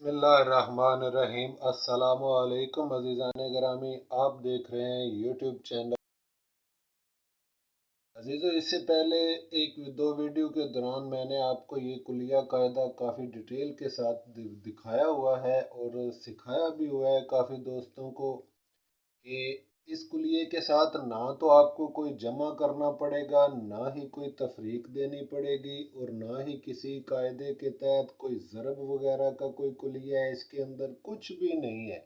बिस्मिल्लाहिर्रहमानिर्रहीम। अस्सलामु अलैकुम अज़ीज़ान गिरामी, आप देख रहे हैं यूट्यूब चैनल। अजीज़ों, इससे पहले एक दो वीडियो के दौरान मैंने आपको ये कुलिया कायदा काफ़ी डिटेल के साथ दिखाया हुआ है और सिखाया भी हुआ है काफ़ी दोस्तों को कि इस कुलिये के साथ ना तो आपको कोई जमा करना पड़ेगा, ना ही कोई तफरीक देनी पड़ेगी और ना ही किसी कायदे के तहत कोई ज़रब वगैरह का कोई कुलिया है। इसके अंदर कुछ भी नहीं है।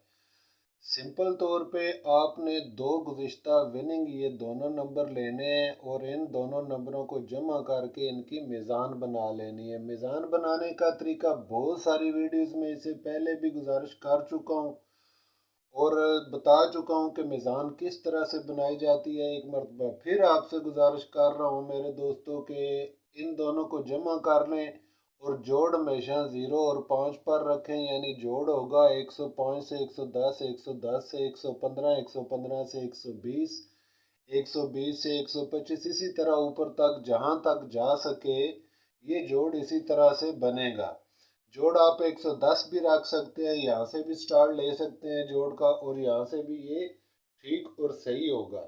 सिंपल तौर पे आपने दो गुज़िश्ता विनिंग ये दोनों नंबर लेने हैं और इन दोनों नंबरों को जमा करके इनकी मीज़ान बना लेनी है। मीज़ान बनाने का तरीका बहुत सारी वीडियोस में इससे पहले भी गुजारिश कर चुका हूँ और बता चुका हूँ कि मीज़ान किस तरह से बनाई जाती है। एक मरतबा फिर आपसे गुजारिश कर रहा हूँ मेरे दोस्तों के इन दोनों को जमा कर लें और जोड़ हमेशा 0 और 5 पर रखें, यानी जोड़ होगा 105 से 110, 110 से 115, 115 से 120, 120 से 125, इसी तरह ऊपर तक जहाँ तक जा सके ये जोड़ इसी तरह से बनेगा। जोड़ आप 110 भी रख सकते हैं, यहाँ से भी स्टार ले सकते हैं जोड़ का और यहाँ से भी ये ठीक और सही होगा।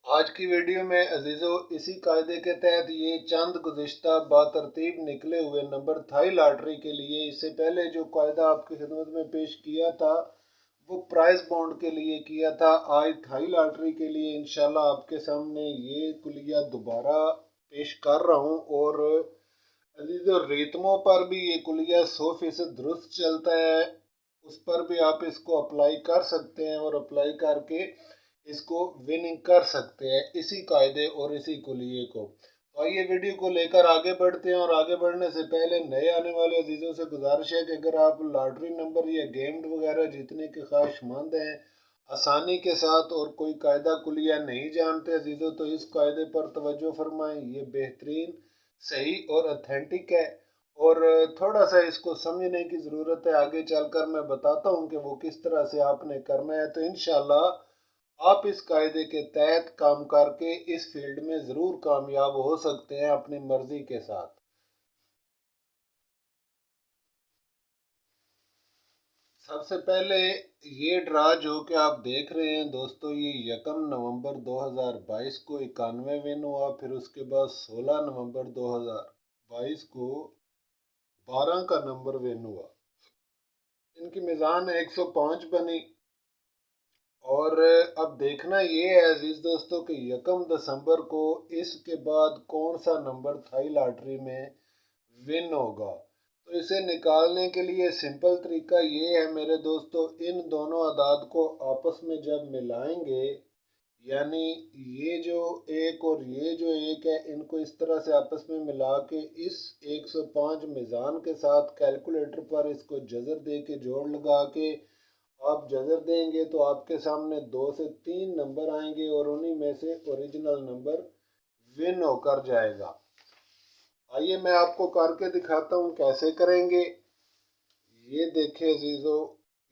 आज की वीडियो में अजीज़ों इसी कायदे के तहत ये चंद गुज़िश्ता बातरतीब निकले हुए नंबर थाई लॉटरी के लिए, इससे पहले जो कायदा आपकी खिदमत में पेश किया था वो प्राइस बॉन्ड के लिए किया था। आज थाई लॉटरी के लिए इंशाल्लाह आपके सामने ये कुलिया दोबारा पेश कर रहा हूँ और अजीज़ों रितमों पर भी ये कुलिया 100% दुरुस्त चलता है, उस पर भी आप इसको अप्लाई कर सकते हैं और अप्लाई करके इसको विनिंग कर सकते हैं इसी कायदे और इसी कुलिये को। तो आइए वीडियो को लेकर आगे बढ़ते हैं और आगे बढ़ने से पहले नए आने वाले अजीज़ों से गुजारिश है कि अगर आप लॉटरी नंबर या गेम वगैरह जीतने के ख्वाहिशमंद हैं आसानी के साथ और कोई कायदा कुलिया नहीं जानते अजीज़ों, तो इस कायदे पर तवज्जो फरमाएं। ये बेहतरीन, सही और ऑथेंटिक है और थोड़ा सा इसको समझने की ज़रूरत है। आगे चलकर मैं बताता हूँ कि वो किस तरह से आपने करना है, तो इंशाल्लाह आप इस कायदे के तहत काम करके इस फील्ड में ज़रूर कामयाब हो सकते हैं अपनी मर्ज़ी के साथ। सबसे पहले ये ड्रा जो कि आप देख रहे हैं दोस्तों, ये 1 नवंबर 2022 को 91 विन हुआ, फिर उसके बाद 16 नवंबर 2022 को 12 का नंबर विन हुआ। इनकी मिज़ान 105 बनी और अब देखना ये है अजीज दोस्तों कि 1 दिसंबर को इसके बाद कौन सा नंबर थाई लॉटरी में विन होगा। तो इसे निकालने के लिए सिंपल तरीका ये है मेरे दोस्तों, इन दोनों अदाद को आपस में जब मिलाएंगे, यानी ये जो एक और ये जो एक है, इनको इस तरह से आपस में मिला के इस 105 मीज़ान के साथ कैलकुलेटर पर इसको जज़र दे के जोड़ लगा के आप जज़र देंगे तो आपके सामने 2 से 3 नंबर आएंगे और उन्हीं में से ओरिजिनल नंबर विन होकर जाएगा। आइए मैं आपको करके दिखाता हूँ कैसे करेंगे। ये देखिए अजीज़ों,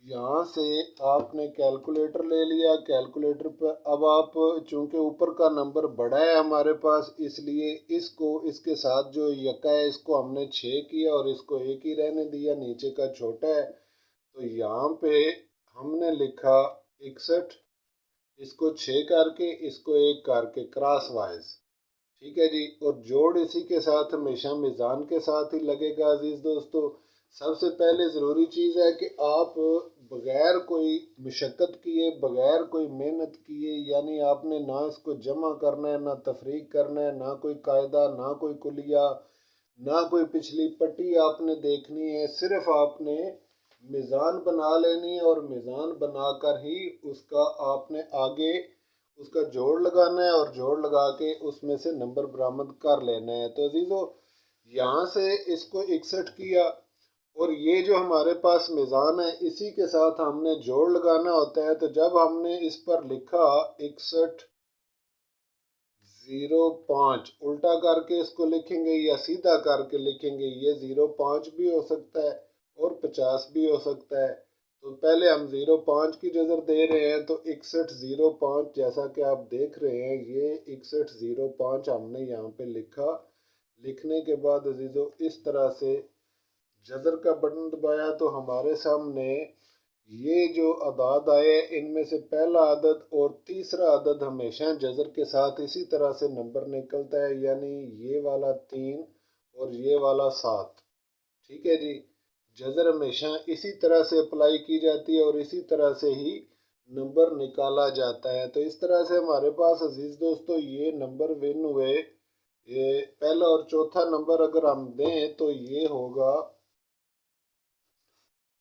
यहाँ से आपने कैलकुलेटर ले लिया। कैलकुलेटर पर अब आप, चूंकि ऊपर का नंबर बड़ा है हमारे पास, इसलिए इसको इसके साथ जो यका है इसको हमने 6 किया और इसको 1 ही रहने दिया, नीचे का छोटा है। तो यहाँ पे हमने लिखा 61, इसको 6 करके इसको 1 करके क्रॉस वाइज, ठीक है जी। और जोड़ इसी के साथ हमेशा मीज़ान के साथ ही लगेगा अजीज़ दोस्तों। सबसे पहले ज़रूरी चीज़ है कि आप बग़ैर कोई मशक्क़त किए, बग़ैर कोई मेहनत किए, यानी आपने ना इसको जमा करना है, ना तफरीक करना है, ना कोई कायदा, ना कोई कुलिया, ना कोई पिछली पट्टी आपने देखनी है, सिर्फ आपने मीज़ान बना लेनी है और मीज़ान बनाकर ही उसका आपने आगे उसका जोड़ लगाना है और जोड़ लगा के उसमें से नंबर बरामद कर लेना है। तो अजीज़ों, यहाँ से इसको 61 किया और ये जो हमारे पास मीज़ान है इसी के साथ हमने जोड़ लगाना होता है। तो जब हमने इस पर लिखा 61 05, उल्टा करके इसको लिखेंगे या सीधा करके लिखेंगे, ये 05 भी हो सकता है और 50 भी हो सकता है। तो पहले हम 05 की नज़र दे रहे हैं, तो 6105 जैसा कि आप देख रहे हैं, ये 6105 हमने यहाँ पे लिखा। लिखने के बाद अजीज़ों इस तरह से जज़र का बटन दबाया तो हमारे सामने ये जो अदाद आए, इनमें से पहला अदद और तीसरा अदद हमेशा जज़र के साथ इसी तरह से नंबर निकलता है, यानी ये वाला 3 और ये वाला 7। ठीक है जी। जज़र हमेशा इसी तरह से अप्लाई की जाती है और इसी तरह से ही नंबर निकाला जाता है। तो इस तरह से हमारे पास अजीज़ दोस्तों ये नंबर विन हुए। ये पहला और चौथा नंबर अगर हम दें तो ये होगा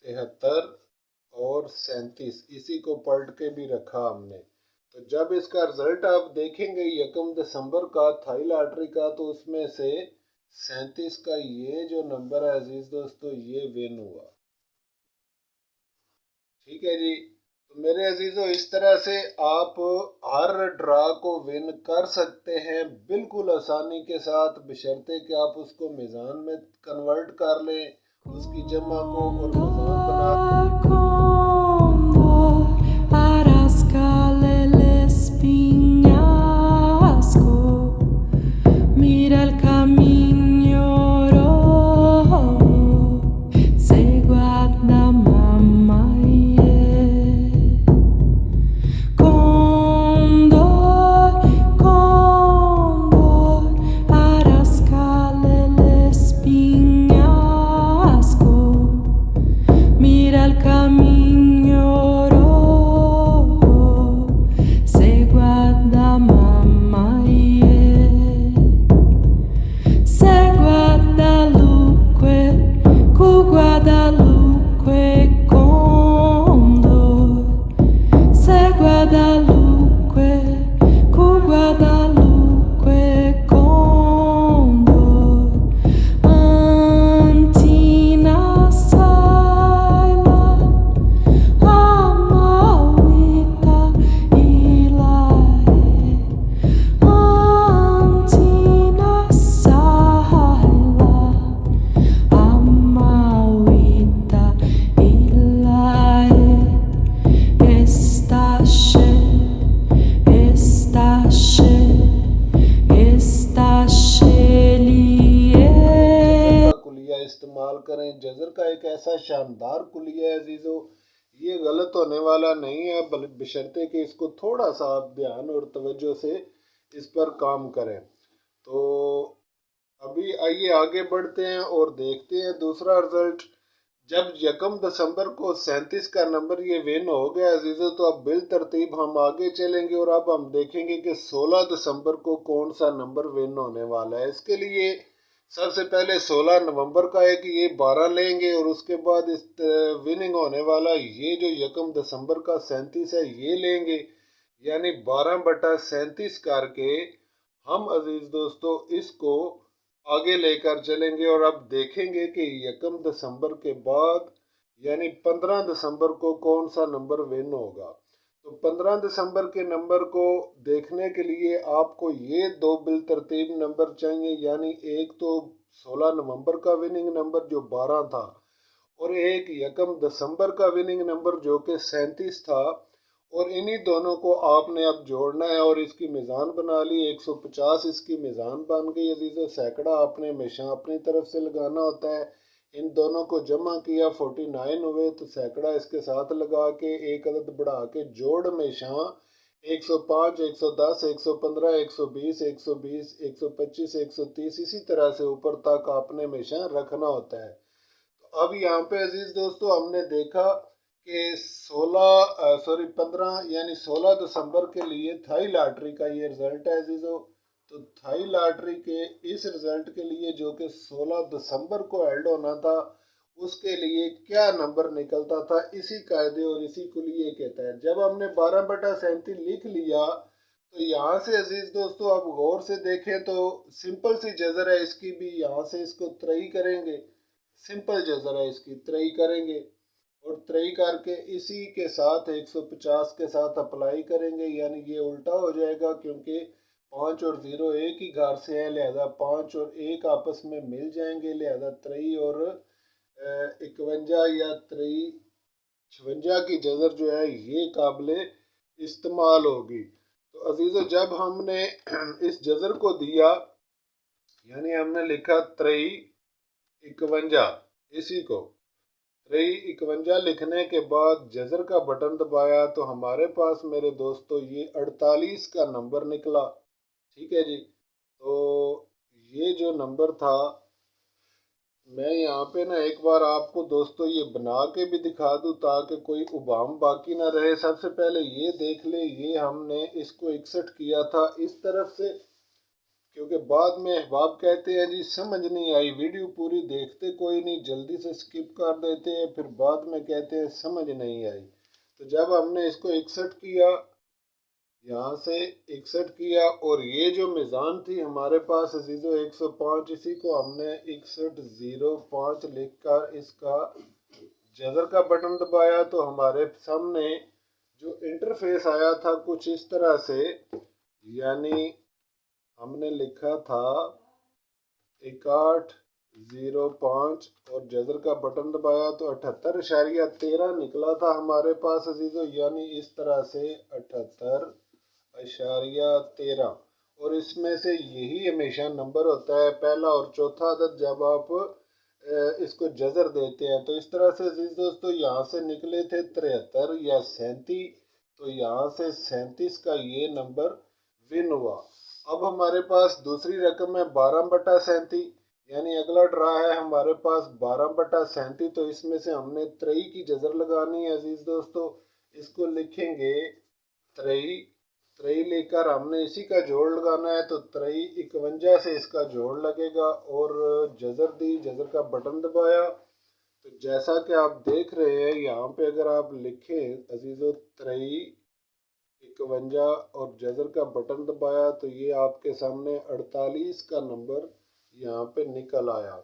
73 और 37। इसी को पलट के भी रखा हमने। तो जब इसका रिजल्ट आप देखेंगे 1 दिसंबर का थाई लॉटरी का, तो उसमें से 37 का ये जो नंबर है अजीज दोस्तों, ये विन हुआ। ठीक है जी। तो मेरे अजीजों, इस तरह से आप हर ड्रा को विन कर सकते हैं बिल्कुल आसानी के साथ, बशर्ते कि आप उसको मीज़ान में कन्वर्ट कर लें, उसकी जमा को, और मीज़ान बना Mira el camino rojo, se guarda mamma Condor, condor, arrascale les piñasco. Mira el camino rojo, se guarda mamma Se Guadalupe, cu Guadalupe condor. Se Guadalupe, cu Guadalupe condor. Antina saila, amauita ilae. Antina saila, amauita ilae. कुलिया इस्तेमाल करें। जज़र का एक ऐसा शानदार कुलिया है अजीज़ों, ये गलत होने वाला नहीं है, बशर्ते कि इसको थोड़ा सा आप ध्यान और तवज्जो से इस पर काम करें। तो अभी आइए आगे बढ़ते हैं और देखते हैं दूसरा रिजल्ट। जब 1 दिसंबर को 37 का नंबर ये विन हो गया अजीज़ों, तो अब बिल तरतीब हम आगे चलेंगे और अब हम देखेंगे कि 16 दिसंबर को कौन सा नंबर विन होने वाला है। इसके लिए सबसे पहले 16 नवंबर का है कि ये 12 लेंगे, और उसके बाद इस विनिंग होने वाला ये जो 1 दिसंबर का 37 है ये लेंगे, यानी 12/37 करके हम अजीज दोस्तों इसको आगे लेकर चलेंगे। और अब देखेंगे कि 1 दिसंबर के बाद यानी 15 दिसंबर को कौन सा नंबर विन होगा। तो 15 दिसंबर के नंबर को देखने के लिए आपको ये दो बिल तरतीब नंबर चाहिए, यानी एक तो 16 नवंबर का विनिंग नंबर जो 12 था, और एक 1 दिसंबर का विनिंग नंबर जो कि 37 था। और इन्हीं दोनों को आपने अब जोड़ना है और इसकी मीज़ान बना ली। 150 इसकी मीज़ान बन गई अजीज़ों। सैकड़ा आपने हमेशा अपनी तरफ से लगाना होता है। इन दोनों को जमा किया 49 हुए, तो सैकड़ा इसके साथ लगा के एक अदद बढ़ा के जोड़ हमेशा 105, 110, 115, 120, 120, 125, 130 इसी तरह से ऊपर तक आपने हमेशा रखना होता है। तो अब यहाँ पे अजीज दोस्तों हमने देखा कि 15 यानी 16 दिसंबर के लिए थाई लॉटरी का ये रिजल्ट है अजीजों। तो थाई लॉटरी के इस रिजल्ट के लिए जो कि 16 दिसंबर को हेल्ड होना था, उसके लिए क्या नंबर निकलता था, इसी कायदे और इसी कुलिये के तहत जब हमने 12/37 लिख लिया, तो यहाँ से अजीज दोस्तों अब गौर से देखें तो सिंपल सी जजर है इसकी भी। यहाँ से इसको त्रई करेंगे, सिंपल जजर है इसकी, त्रई करेंगे और त्रई करके इसी के साथ 150 के साथ अप्लाई करेंगे, यानी ये उल्टा हो जाएगा क्योंकि 5 और 0 एक ही घर से हैं, लिहाजा 5 और 1 आपस में मिल जाएंगे, लिहाजा त्रई और 51 या त्रई 56 की जजर जो है ये काबिले इस्तेमाल होगी। तो अजीज़ों जब हमने इस जजर को दिया, यानी हमने लिखा त्रई 51, इसी को 53 लिखने के बाद जज़र का बटन दबाया तो हमारे पास मेरे दोस्तों ये 48 का नंबर निकला। ठीक है जी। तो ये जो नंबर था, मैं यहाँ पे ना एक बार आपको दोस्तों ये बना के भी दिखा दूँ ताकि कोई उबाम बाकी ना रहे। सबसे पहले ये देख ले, ये हमने इसको 61 किया था इस तरफ से, क्योंकि बाद में अहबाब कहते हैं जी समझ नहीं आई, वीडियो पूरी देखते कोई नहीं, जल्दी से स्किप कर देते हैं, फिर बाद में कहते हैं समझ नहीं आई। तो जब हमने इसको 61 किया, यहाँ से 61 किया, और ये जो मिज़ान थी हमारे पास अजीज़ो 105, इसी को हमने 6105 लिख कर इसका जज़र का बटन दबाया तो हमारे सामने जो इंटरफेस आया था कुछ इस तरह से, यानी हमने लिखा था 6105 और जज़र का बटन दबाया तो 78.13 निकला था हमारे पास अजीज़ो, यानी इस तरह से 78.13। और इसमें से यही हमेशा नंबर होता है, पहला और चौथा अदद जब आप इसको जज़र देते हैं। तो इस तरह से अजीज़ दोस्तों यहाँ से निकले थे 73 या 37, तो यहाँ से 37 का ये नंबर विन हुआ। अब हमारे पास दूसरी रकम है 12/37, यानी अगला ड्रा है हमारे पास 12/37। तो इसमें से हमने 3 की जज़र लगानी है अजीज़ दोस्तों। इसको लिखेंगे 3, 3 लेकर हमने इसी का जोड़ लगाना है, तो 3 51 से इसका जोड़ लगेगा और जज़र दी, जज़र का बटन दबाया। तो जैसा कि आप देख रहे हैं यहाँ पे अगर आप लिखें अजीज़ो 3 51 और जज़र का बटन दबाया तो ये आपके सामने 48 का नंबर यहाँ पे निकल आया,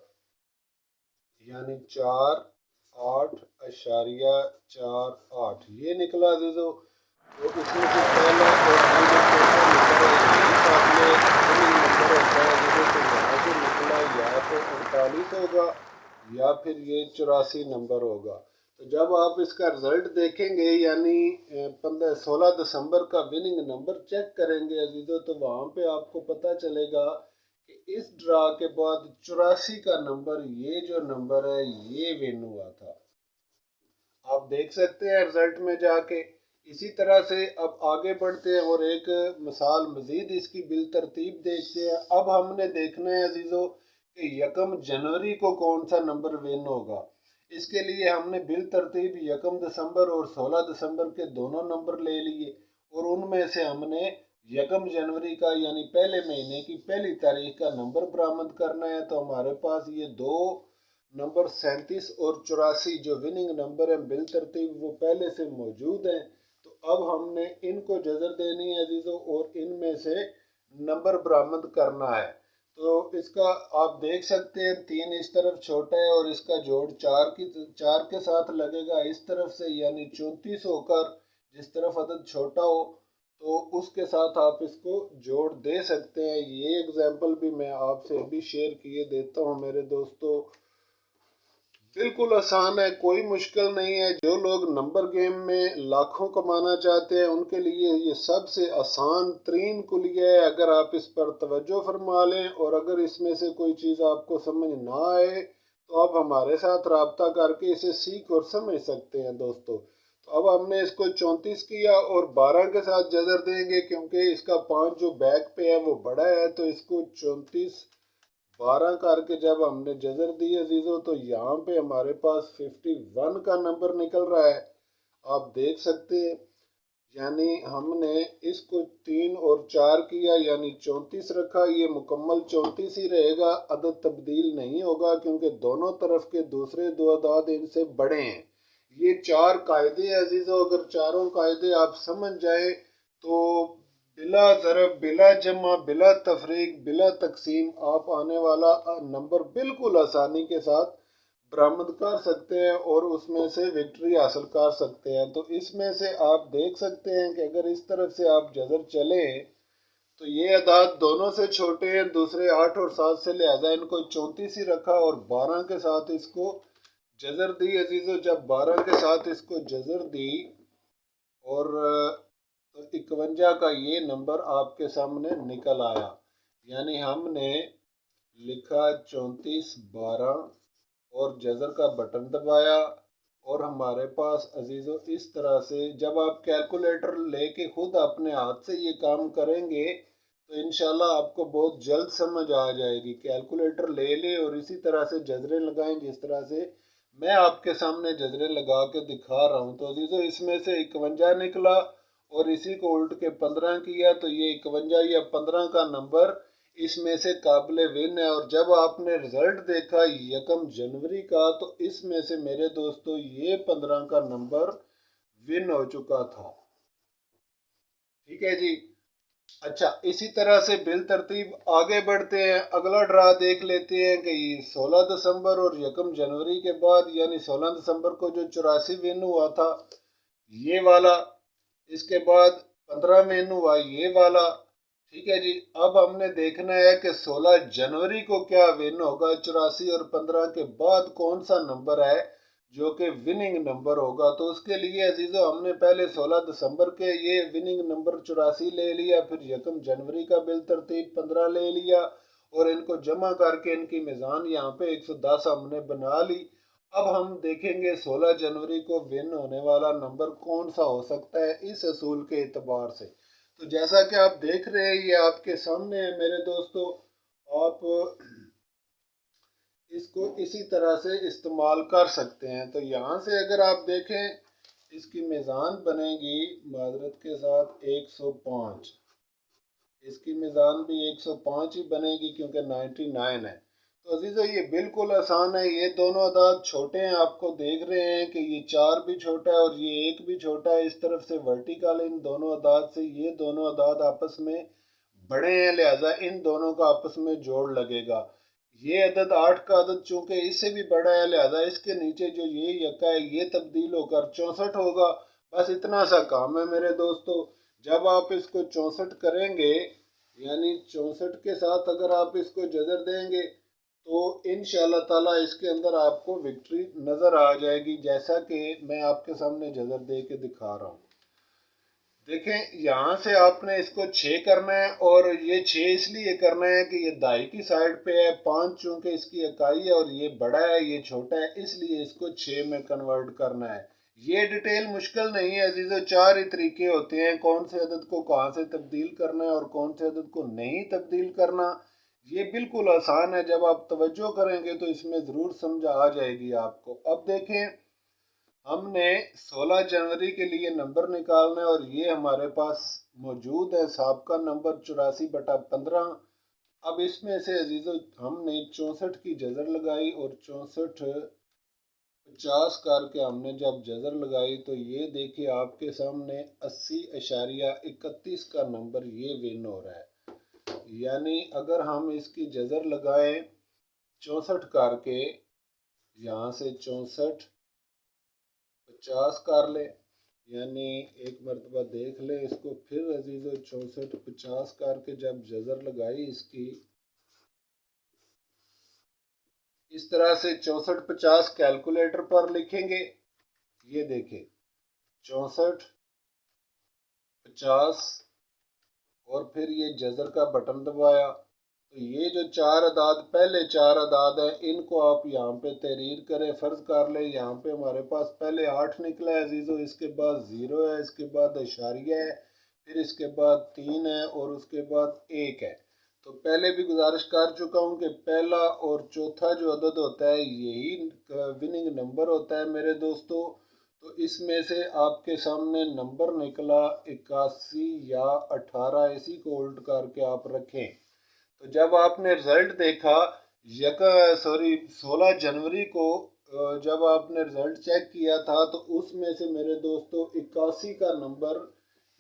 यानी 48.48 ये निकला अजीज़ो। तो इसमें से पहला और ये जो चौथा नंबर है यही काबिल नंबर होता है अजीज़ो। तो यहाँ से निकला या तो 48 होगा या फिर ये 84 नंबर होगा। तो जब आप इसका रिज़ल्ट देखेंगे, यानी 16 दिसंबर का विनिंग नंबर चेक करेंगे अजीज़ों, तो वहाँ पे आपको पता चलेगा कि इस ड्रा के बाद 84 का नंबर, ये जो नंबर है ये विन हुआ था। आप देख सकते हैं रिज़ल्ट में जाके। इसी तरह से अब आगे बढ़ते हैं और एक मिसाल मज़ीद इसकी बिल तरतीब देखते हैं। अब हमने देखना है अजीज़ों कि 1 जनवरी को कौन सा नंबर विन होगा। इसके लिए हमने बिल तरतीब 1 दिसंबर और 16 दिसंबर के दोनों नंबर ले लिए और उनमें से हमने 1 जनवरी का यानी पहले महीने की पहली तारीख का नंबर बरामद करना है। तो हमारे पास ये दो नंबर 37 और 84 जो विनिंग नंबर है बिल तरतीब वो पहले से मौजूद हैं। तो अब हमने इनको जज़र देनी है अजीज़ों और इनमें से नंबर बरामद करना है। तो इसका आप देख सकते हैं 3 इस तरफ छोटा है और इसका जोड़ 4 के साथ लगेगा इस तरफ से, यानी 34 होकर जिस तरफ अदद छोटा हो तो उसके साथ आप इसको जोड़ दे सकते हैं। ये एग्जाम्पल भी मैं आपसे अभी शेयर किए देता हूँ मेरे दोस्तों। बिल्कुल आसान है, कोई मुश्किल नहीं है। जो लोग नंबर गेम में लाखों कमाना चाहते हैं उनके लिए ये सबसे आसान तरीन कुलिया है। अगर आप इस पर तवज्जो फरमा लें और अगर इसमें से कोई चीज़ आपको समझ ना आए तो आप हमारे साथ रब्ता करके इसे सीख और समझ सकते हैं दोस्तों। तो अब हमने इसको 34 किया और 12 के साथ जज़र देंगे क्योंकि इसका 5 जो बैक पे है वो बड़ा है। तो इसको 34 12 करके जब हमने जज़र दी अजीज़ों तो यहाँ पे हमारे पास 51 का नंबर निकल रहा है, आप देख सकते हैं। यानी हमने इसको 3 और 4 किया यानी 34 रखा, ये मुकम्मल 34 ही रहेगा, अदद तब्दील नहीं होगा क्योंकि दोनों तरफ के दूसरे दो अदाद इनसे बड़े हैं। ये 4 कायदे अजीज़ों, अगर चारों कायदे आप समझ जाए तो बिला ज़रब, बिला जमा, बिला तफरीक, बिला तकसीम आप आने वाला नंबर बिल्कुल आसानी के साथ बरामद कर सकते हैं और उसमें से विक्ट्री हासिल कर सकते हैं। तो इसमें से आप देख सकते हैं कि अगर इस तरफ से आप जज़र चलें तो ये अदाद दोनों से छोटे हैं, दूसरे 8 और 7 से, लिहाजा इनको 34 ही रखा और 12 के साथ इसको जज़र दी अजीज़ों। जब 12 के साथ इसको जज़र दी और तो 51 का ये नंबर आपके सामने निकल आया, यानी हमने लिखा 34 12 और जज़र का बटन दबाया और हमारे पास अजीज़ों इस तरह से जब आप कैलकुलेटर लेके खुद अपने हाथ से ये काम करेंगे तो इंशाल्लाह आपको बहुत जल्द समझ आ जाएगी। कैलकुलेटर ले लें और इसी तरह से जज़रें लगाएं जिस तरह से मैं आपके सामने जज़रें लगा के दिखा रहा हूँ। तो अजीज़ों इसमें से 51 निकला और इसी को उल्ट के 15 किया तो ये 51 या 15 का नंबर इसमें से काबिल विन है। और जब आपने रिजल्ट देखा 1 जनवरी का तो इसमें से मेरे दोस्तों ये 15 का नंबर विन हो चुका था। ठीक है जी। अच्छा, इसी तरह से बिल तरतीब आगे बढ़ते हैं। अगला ड्रा देख लेते हैं कि 16 दिसंबर और 1 जनवरी के बाद यानी 16 दिसंबर को जो 84 विन हुआ था ये वाला, इसके बाद 15 विन हुआ ये वाला। ठीक है जी। अब हमने देखना है कि 16 जनवरी को क्या विन होगा, 84 और 15 के बाद कौन सा नंबर है जो कि विनिंग नंबर होगा। तो उसके लिए अजीज़ों हमने पहले 16 दिसंबर के ये विनिंग नंबर 84 ले लिया, फिर 1 जनवरी का बिल तरतीब 15 ले लिया और इनको जमा करके इनकी मिज़ान यहाँ पे 110 हमने बना ली। अब हम देखेंगे 16 जनवरी को विन होने वाला नंबर कौन सा हो सकता है इस असूल के एतबार से। तो जैसा कि आप देख रहे हैं ये आपके सामने है मेरे दोस्तों, आप इसको इसी तरह से इस्तेमाल कर सकते हैं। तो यहाँ से अगर आप देखें इसकी मीज़ान बनेगी मादरत के साथ 105, इसकी मीज़ान भी 105 ही बनेगी क्योंकि 99 है। तो अजीज़ों ये बिल्कुल आसान है। ये दोनों अदाद छोटे हैं, आपको देख रहे हैं कि ये 4 भी छोटा है और ये 1 भी छोटा है। इस तरफ से वर्टिकल इन दोनों अदाद से ये दोनों अदाद आपस में बड़े हैं, लिहाजा इन दोनों का आपस में जोड़ लगेगा। ये अदद 8 का अदद चूंकि इससे भी बड़ा है लिहाजा इसके नीचे जो ये यक्का है ये तब्दील होकर 64 होगा। बस इतना सा काम है मेरे दोस्तों। जब आप इसको 64 करेंगे यानी 64 के साथ अगर आप इसको जज़र देंगे तो इंशाअल्लाह ताला इसके अंदर आपको विक्ट्री नज़र आ जाएगी, जैसा कि मैं आपके सामने जज़र दे के दिखा रहा हूँ। देखें यहाँ से आपने इसको 6 करना है और ये 6 इसलिए करना है कि ये दाई की साइड पे है, 5 चूंकि इसकी इकाई है और ये बड़ा है ये छोटा है इसलिए इसको 6 में कन्वर्ट करना है। ये डिटेल मुश्किल नहीं है अजीज़ों, 4 ही तरीके होते हैं कौन से अदद को कहाँ से तब्दील करना है और कौन से अदद को नहीं तब्दील करना। ये बिल्कुल आसान है, जब आप तवज्जो करेंगे तो इसमें ज़रूर समझ आ जाएगी आपको। अब देखें हमने 16 जनवरी के लिए नंबर निकालना है और ये हमारे पास मौजूद है साहब का नंबर 84/15। अब इसमें से अजीज़ों हमने 64 की जज़र लगाई और 64 50 करके हमने जब जज़र लगाई तो ये देखिए आपके सामने 80.31 का नंबर ये विन हो रहा है। यानी अगर हम इसकी जज़र लगाएं 64 करके, यहाँ से 64 50 कर ले, यानी एक मरतबा देख ले इसको फिर अजीज़ों 64 50 करके जब जज़र लगाई इसकी इस तरह से 64 50 कैलकुलेटर पर लिखेंगे। ये देखें 64 50 और फिर ये जज़र का बटन दबाया तो ये जो 4 अदाद पहले 4 अदाद हैं इनको आप यहाँ पे तहरीर करें। फ़र्ज़ कर ले यहाँ पे हमारे पास पहले 8 निकला है अजीज़ों, इसके बाद 0 है, इसके बाद इशारिया है, फिर इसके बाद 3 है और उसके बाद 1 है। तो पहले भी गुजारिश कर चुका हूँ कि पहला और चौथा जो अदद होता है यही विनिंग नंबर होता है मेरे दोस्तों। तो इसमें से आपके सामने नंबर निकला 81 या 18, इसी को उल्ट करके आप रखें। तो जब आपने रिजल्ट देखा 16 जनवरी को जब आपने रिजल्ट चेक किया था तो उसमें से मेरे दोस्तों 81 का नंबर,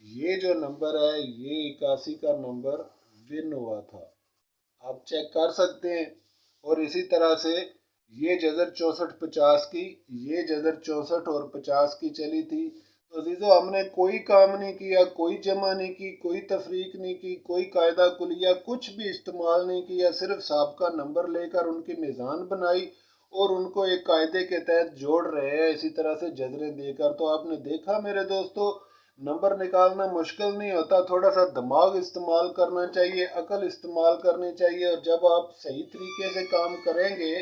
ये जो नंबर है ये 81 का नंबर विन हुआ था, आप चेक कर सकते हैं। और इसी तरह से ये जज़र 64 50 की, ये जज़र 64 और 50 की चली थी। तो अजीज़ों हमने कोई काम नहीं किया, कोई जमा नहीं की, कोई तफरीक नहीं की, कोई कायदा कुलिया कुछ भी इस्तेमाल नहीं किया, सिर्फ साहब नंबर लेकर उनकी मीज़ान बनाई और उनको एक कायदे के तहत जोड़ रहे हैं इसी तरह से जजरें देकर। तो आपने देखा मेरे दोस्तों नंबर निकालना मुश्किल नहीं होता, थोड़ा सा दिमाग इस्तेमाल करना चाहिए, अकल इस्तेमाल करनी चाहिए और जब आप सही तरीके से काम करेंगे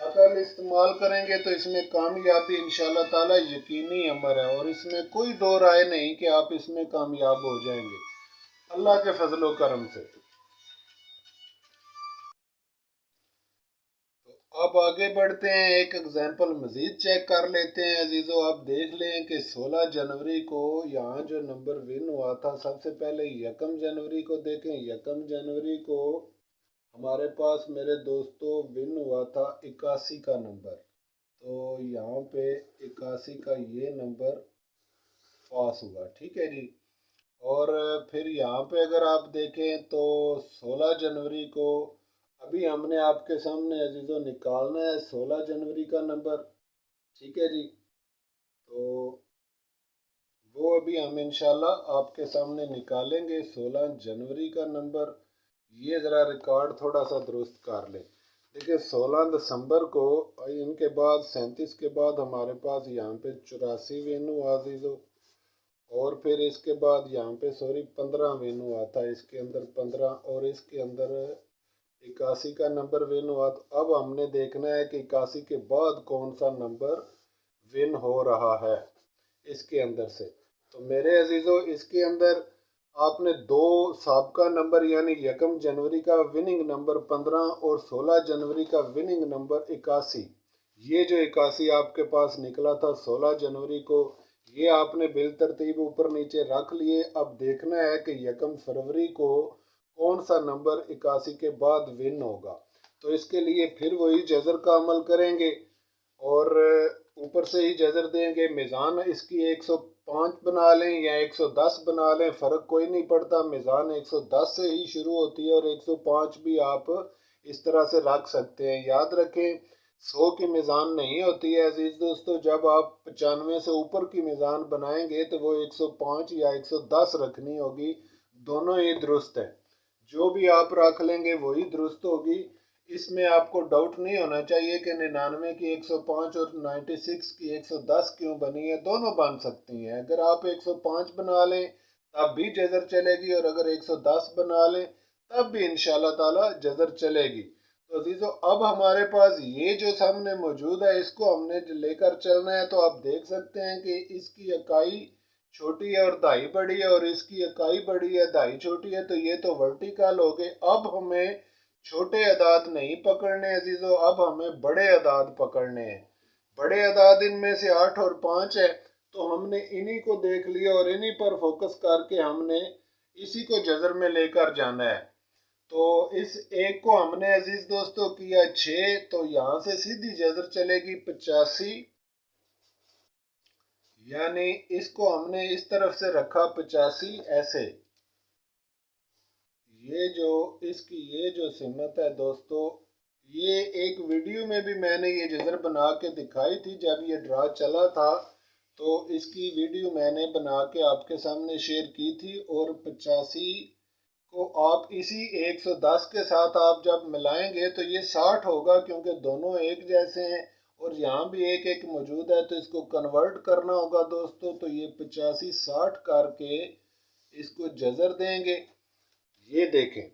अकल इस्तेमाल करेंगे तो इसमें कामयाबी इंशाल्लाह ताला यकीनी अमर है, और इसमें कोई दो राय नहीं कि आप इसमें कामयाब हो जाएंगे अल्लाह के फजलो करम से। अब आगे बढ़ते हैं, एक एग्जाम्पल मजीद चेक कर लेते हैं अजीजों। आप देख लें कि 16 जनवरी को यहाँ जो नंबर विन हुआ था, सबसे पहले यकम जनवरी को देखें। यकम जनवरी को हमारे पास मेरे दोस्तों विन हुआ था 81 का नंबर। तो यहाँ पे 81 का ये नंबर पास हुआ, ठीक है जी। और फिर यहाँ पे अगर आप देखें तो 16 जनवरी को अभी हमने आपके सामने अजीज़ों निकालना है 16 जनवरी का नंबर, ठीक है जी। तो वो अभी हम इंशाल्लाह आपके सामने निकालेंगे 16 जनवरी का नंबर। ये ज़रा रिकॉर्ड थोड़ा सा दुरुस्त कर लें। देखिए 16 दिसंबर को इनके बाद 37 के बाद हमारे पास यहाँ पे 84 वेन्यू अजीज़ों, और फिर इसके बाद यहाँ पे सॉरी 15 वेन्यू आता है, इसके अंदर 15 और इसके अंदर 81 का नंबर विन हुआ। तो अब हमने देखना है कि 81 के बाद कौन सा नंबर विन हो रहा है इसके अंदर से। तो मेरे अजीज़ों इसके अंदर आपने दो साबका नंबर यानी यकम जनवरी का विनिंग नंबर 15 और 16 जनवरी का विनिंग नंबर 81, ये जो 81 आपके पास निकला था 16 जनवरी को, ये आपने बिल तरतीब ऊपर नीचे रख लिए। अब देखना है कि यकम फरवरी को कौन सा नंबर 81 के बाद विन होगा। तो इसके लिए फिर वही जज़र का अमल करेंगे और ऊपर से ही जज़र देंगे। मिज़ान इसकी 105 बना लें या 110 बना लें, फ़र्क कोई नहीं पड़ता। मिज़ान 110 से ही शुरू होती है और 105 भी आप इस तरह से रख सकते हैं। याद रखें 100 की मिज़ान नहीं होती है अजीज़ दोस्तों, जब आप 95 से ऊपर की मिज़ान बनाएंगे तो वो 105 या 110 रखनी होगी, दोनों ही दुरुस्त है। जो भी आप रख लेंगे वही दुरुस्त होगी। इसमें आपको डाउट नहीं होना चाहिए कि 99 की 105 और 96 की 110 क्यों बनी है, दोनों बन सकती हैं। अगर आप 105 बना लें तब भी जज़र चलेगी, और अगर 110 बना लें तब भी इंशाल्लाह ताला जज़र चलेगी। तो अजीज़ों अब हमारे पास ये जो सामने मौजूद है इसको हमने लेकर चलना है। तो आप देख सकते हैं कि इसकी इकाई छोटी है और दाई बड़ी है, और इसकी इकाई बड़ी है दाई छोटी है, तो ये तो वर्टिकल हो गए। अब हमें छोटे अदाद नहीं पकड़ने अजीजों, अब हमें बड़े अदाद पकड़ने हैं। बड़े अदाद इनमें से 8 और 5 है, तो हमने इन्हीं को देख लिया और इन्हीं पर फोकस करके हमने इसी को जज़र में लेकर जाना है। तो इस एक को हमने अजीज दोस्तों किया 6, तो यहाँ से सीधी जज़र चलेगी 85, यानी इसको हमने इस तरफ से रखा 85 ऐसे। ये जो इसकी ये जो सिमत है दोस्तों, ये एक वीडियो में भी मैंने ये जज़र बना के दिखाई थी जब ये ड्रा चला था। तो इसकी वीडियो मैंने बना के आपके सामने शेयर की थी, और 85 को आप इसी 110 के साथ आप जब मिलाएंगे तो ये 60 होगा, क्योंकि दोनों एक जैसे हैं और यहाँ भी एक एक मौजूद है, तो इसको कन्वर्ट करना होगा दोस्तों। तो ये 85 60 करके इसको जज़र देंगे। ये देखें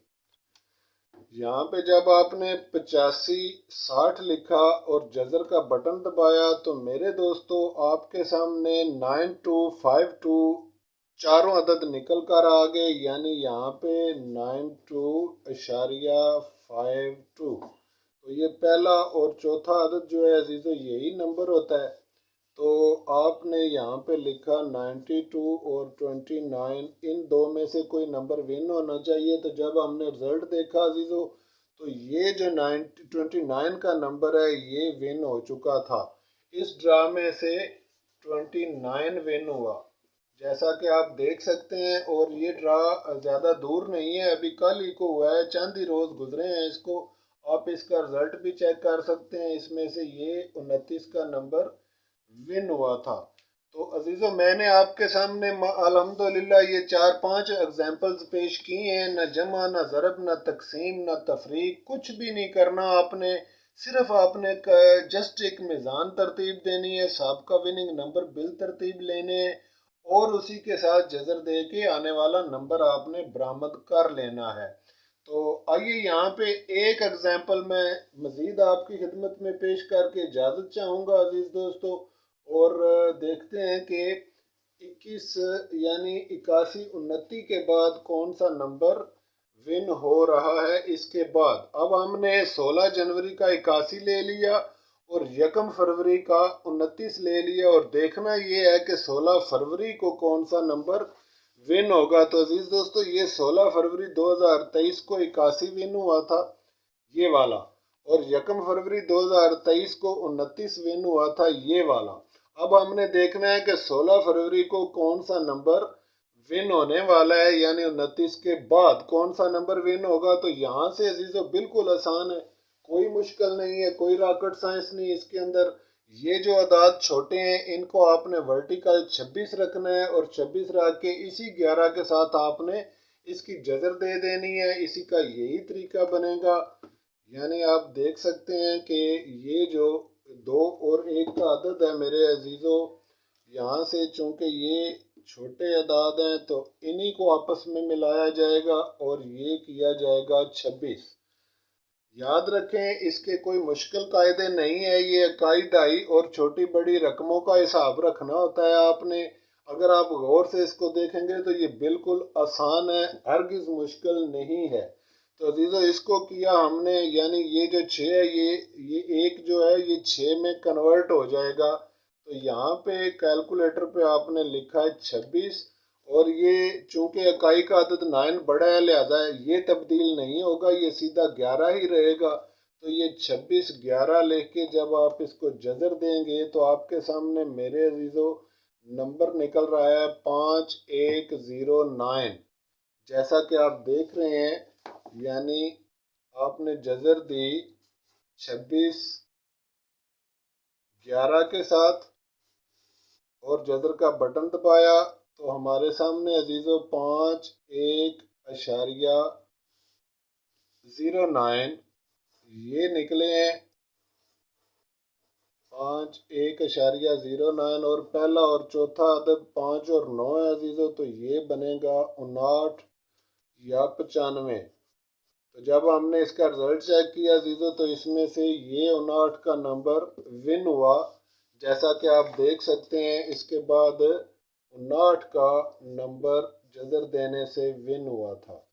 यहाँ पे जब आपने 85 60 लिखा और जज़र का बटन दबाया तो मेरे दोस्तों आपके सामने 9252 चारों अदद निकल कर आ गए, यानी यहाँ पे 92.52। तो ये पहला और चौथा अदद जो है अजीज़ों यही नंबर होता है। तो आपने यहाँ पे लिखा 92 और 29, इन दो में से कोई नंबर विन होना चाहिए। तो जब हमने रिजल्ट देखा अजीज़ों तो ये जो 29 का नंबर है ये विन हो चुका था। इस ड्रा में से 29 विन हुआ, जैसा कि आप देख सकते हैं। और ये ड्रा ज़्यादा दूर नहीं है, अभी कल ही को हुआ है, चंद ही रोज़ गुजरे हैं इसको। आप इसका रिजल्ट भी चेक कर सकते हैं। इसमें से ये 29 का नंबर विन हुआ था। तो अजीज़ों मैंने आपके सामने अल्हम्दुलिल्लाह ये 4-5 एग्जाम्पल्स पेश किए हैं। न जमा न ज़रब न तकसीम न तफरीक, कुछ भी नहीं करना आपने, सिर्फ आपने जस्ट एक मिज़ान तरतीब देनी है, सबका विनिंग नंबर बिल तरतीब लेने हैं और उसी के साथ जज़र दे के आने वाला नंबर आपने बरामद कर लेना है। तो आइए यहाँ पे एक एग्जांपल मैं मज़ीद आपकी खिदमत में पेश करके इजाज़त चाहूँगा अजीज़ दोस्तों। और देखते हैं कि 21 यानी 81 29 के बाद कौन सा नंबर विन हो रहा है। इसके बाद अब हमने 16 जनवरी का 81 ले लिया और 1 फरवरी का 29 ले लिया, और देखना ये है कि 16 फरवरी को कौन सा नंबर विन होगा। तो अजीज दोस्तों, ये 16 फरवरी 2023 को 81 विन हुआ था, ये वाला, और 1 फरवरी 2023 को 29 विन हुआ था, ये वाला। अब हमने देखना है कि 16 फरवरी को कौन सा नंबर विन होने वाला है, यानी 29 के बाद कौन सा नंबर विन होगा। तो यहाँ से अजीजों बिल्कुल आसान है, कोई मुश्किल नहीं है, कोई रॉकेट साइंस नहीं इसके अंदर। ये जो अदाद छोटे हैं इनको आपने वर्टिकल 26 रखना है, और 26 रख के इसी 11 के साथ आपने इसकी जजर दे देनी है। इसी का यही तरीका बनेगा। यानी आप देख सकते हैं कि ये जो 2 और 1 का अदद है मेरे अजीज़ों, यहाँ से चूंकि ये छोटे अदाद हैं तो इन्हीं को आपस में मिलाया जाएगा और ये किया जाएगा 26। याद रखें, इसके कोई मुश्किल कायदे नहीं है, ये इकाई और छोटी बड़ी रकमों का हिसाब रखना होता है आपने। अगर आप गौर से इसको देखेंगे तो ये बिल्कुल आसान है, हरगिज मुश्किल नहीं है। तो अजीज़ों, इसको किया हमने, यानी ये जो 6 है ये एक जो है ये 6 में कन्वर्ट हो जाएगा। तो यहाँ पे कैलकुलेटर पे आपने लिखा है 26, और ये चूंकि इकाई का अदद 9 बड़ा है लिहाजा ये तब्दील नहीं होगा, ये सीधा 11 ही रहेगा। तो ये 26 11 लेके जब आप इसको जजर देंगे तो आपके सामने मेरे अजीज़ों नंबर निकल रहा है 5109। जैसा कि आप देख रहे हैं, यानी आपने जजर दी 26 11 के साथ और जजर का बटन दबाया, तो हमारे सामने अजीज़ों 51.09 ये निकले हैं। 51.09 और पहला और चौथा अदद 5 और 9 है अजीज़ों, तो ये बनेगा 59 या 95। तो जब हमने इसका रिजल्ट चेक किया अजीज़ों तो इसमें से ये 59 का नंबर विन हुआ, जैसा कि आप देख सकते हैं। इसके बाद 59 का नंबर जजर देने से विन हुआ था।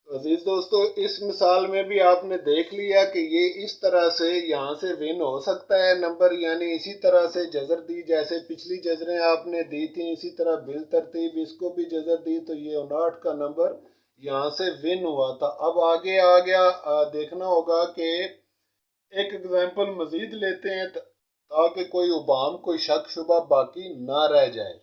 तो अजीज दोस्तों, इस मिसाल में भी आपने देख लिया कि ये इस तरह से यहाँ से विन हो सकता है नंबर, यानी इसी तरह से जजर दी, जैसे पिछली जजरें आपने दी थी इसी तरह बिल तरतीब इसको भी जजर दी, तो ये 59 का नंबर यहाँ से विन हुआ था। अब आगे आ गया, देखना होगा कि एक एग्जाम्पल मजीद लेते हैं ताकि कोई उबाम कोई शक शुबा बाकी ना रह जाए।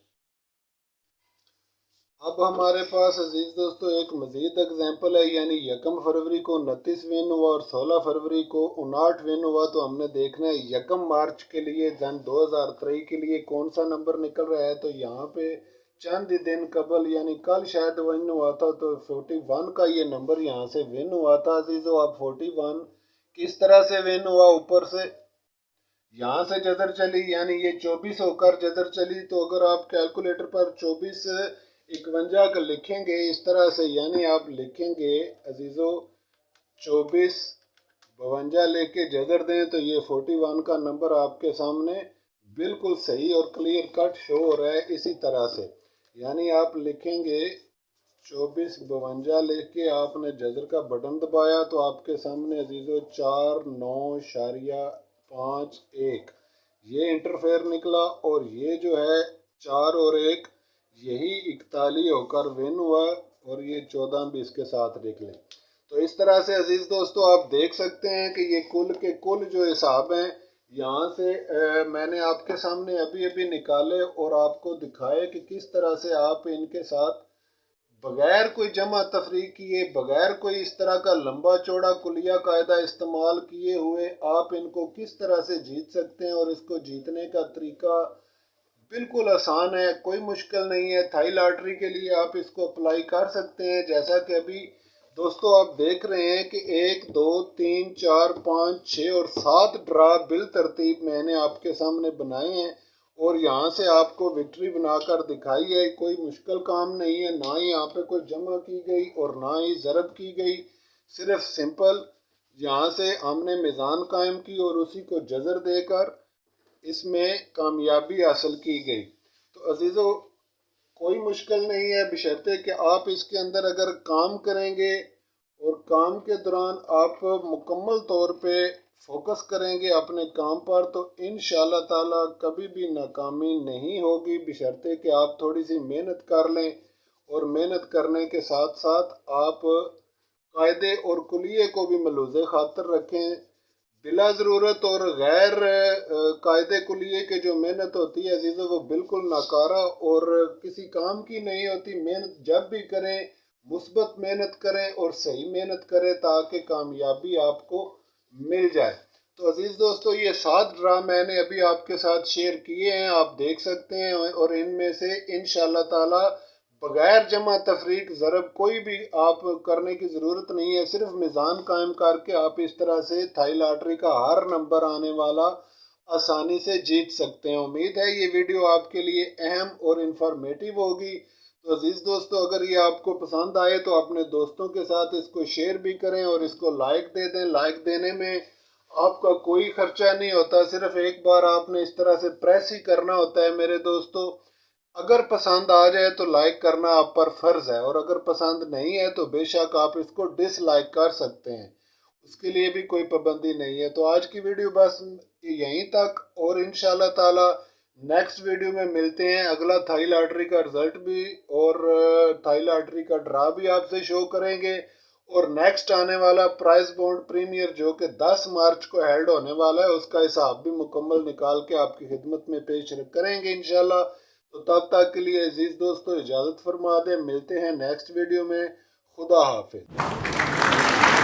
अब हमारे पास अजीज दोस्तों एक मजीद एग्जाम्पल है, यानी 1 फरवरी को 29 विन हुआ और 16 फरवरी को 59 विन हुआ। तो हमने देखना है 1 मार्च के लिए सन 2023 के लिए कौन सा नंबर निकल रहा है। तो यहाँ पे चंद दिन कबल यानी कल शायद विन हुआ था, तो 41 का ये नंबर यहाँ से विन हुआ था अजीजों। अब 41 किस तरह से विन हुआ, ऊपर से यहाँ से जजर चली, यानी ये 24 होकर जजर चली। तो अगर आप कैलकुलेटर पर 24 51 का लिखेंगे इस तरह से, यानी आप लिखेंगे अजीज़ों 24 52 लेके जजर दें, तो ये 41 का नंबर आपके सामने बिल्कुल सही और क्लियर कट शो हो रहा है। इसी तरह से यानी आप लिखेंगे 24 52 लेके आपने जजर का बटन दबाया, तो आपके सामने अजीज़ों 49.51 ये इंटरफेयर निकला, और ये जो है 4 और 1 यही 41 होकर विन हुआ, और ये 14 भी इसके साथ लिख लें। तो इस तरह से अजीज़ दोस्तों आप देख सकते हैं कि ये कुल के कुल जो हिसाब हैं यहाँ से मैंने आपके सामने अभी अभी निकाले और आपको दिखाए कि किस तरह से आप इनके साथ बगैर कोई जमा तफरीक किए, बगैर कोई इस तरह का लंबा चौड़ा कुलिया कायदा इस्तेमाल किए हुए आप इनको किस तरह से जीत सकते हैं। और इसको जीतने का तरीका बिल्कुल आसान है, कोई मुश्किल नहीं है। थाई लॉटरी के लिए आप इसको अप्लाई कर सकते हैं। जैसा कि अभी दोस्तों आप देख रहे हैं कि 1 2 3 4 5 6 और 7 ड्रा बिल तरतीब मैंने आपके सामने बनाए हैं, और यहाँ से आपको विक्ट्री बनाकर दिखाई है। कोई मुश्किल काम नहीं है, ना ही यहाँ पे कोई जमा की गई और ना ही ज़रब की गई, सिर्फ सिंपल यहाँ से हमने मीज़ान कायम की और उसी को जज़र देकर इसमें कामयाबी हासिल की गई। तो अजीज़ों, कोई मुश्किल नहीं है, बशर्ते कि आप इसके अंदर अगर काम करेंगे और काम के दौरान आप मुकम्मल तौर पे फोकस करेंगे अपने काम पर, तो इंशाअल्लाह ताला कभी भी नाकामी नहीं होगी, बशर्ते कि आप थोड़ी सी मेहनत कर लें। और मेहनत करने के साथ साथ आप कायदे और कुलिये को भी मलूज़ खातर रखें। बिला ज़रूरत और गैर कायदे कुलिये के जो मेहनत होती है अजीज़ों, वो बिल्कुल नाकारा और किसी काम की नहीं होती। मेहनत जब भी करें, मुस्बत मेहनत करें और सही मेहनत करें ताकि कामयाबी आपको मिल जाए। तो अजीज़ दोस्तों, ये 7 ड्रा मैंने अभी आपके साथ शेयर किए हैं, आप देख सकते हैं। और इनमें से इंशाअल्लाह ताला बगैर जमा तफरीक ज़रब कोई भी आप करने की ज़रूरत नहीं है। सिर्फ मीज़ान कायम करके आप इस तरह से थाई लॉटरी का हर नंबर आने वाला आसानी से जीत सकते हैं। उम्मीद है ये वीडियो आपके लिए अहम और इंफॉर्मेटिव होगी। तो अजीज़ दोस्तों, अगर ये आपको पसंद आए तो अपने दोस्तों के साथ इसको शेयर भी करें और इसको लाइक दे दें। लाइक देने में आपका कोई खर्चा नहीं होता, सिर्फ एक बार आपने इस तरह से प्रेस ही करना होता है मेरे दोस्तों। अगर पसंद आ जाए तो लाइक करना आप पर फ़र्ज़ है, और अगर पसंद नहीं है तो बेशक आप इसको डिसलाइक कर सकते हैं, उसके लिए भी कोई पाबंदी नहीं है। तो आज की वीडियो बस यहीं तक, और इंशाल्लाह ताला नेक्स्ट वीडियो में मिलते हैं। अगला थाई लॉटरी का रिज़ल्ट भी और थाई लॉटरी का ड्रा भी आपसे शो करेंगे, और नेक्स्ट आने वाला प्राइस बॉन्ड प्रीमियर जो कि 10 मार्च को हेल्ड होने वाला है, उसका हिसाब भी मुकम्मल निकाल के आपकी खिदमत में पेश करेंगे इंशाल्लाह। तो तब तक के लिए अजीज़ दोस्तों इजाज़त फरमा दें, मिलते हैं नेक्स्ट वीडियो में। खुदा हाफिज़।